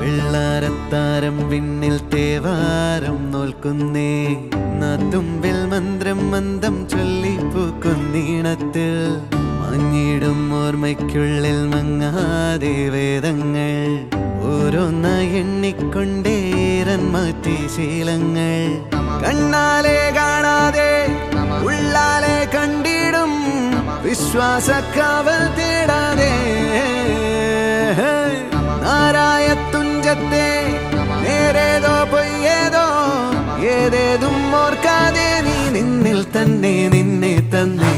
വെള്ളാരത്താരം വിണ്ണിൽ തേവാരം നോൽക്കുന്നേ തുമ്പിൽ മന്ത്രം മന്ദം ചൊല്ലിപ്പൂക്കുന്നീണത്തിൽ മഞ്ഞിടും ഓർമ്മയ്ക്കുള്ളിൽ മങ്ങാതെ വേദങ്ങൾ ഓരോന്നായി എണ്ണിക്കൊണ്ടേരൻ മാറ്റി ശീലങ്ങൾ കണ്ണാലെ കാണാതെ ഉള്ളാലെ കണ്ടിടും വിശ്വാസക്കാവൽ തേടാതെ നാരായ തുഞ്ചത്തെ നേരേതോ പൊയ്യേതോ ഏതേതും ഓർക്കാതെ നീ നിന്നിൽ തന്നെ നിന്നെ തന്നെ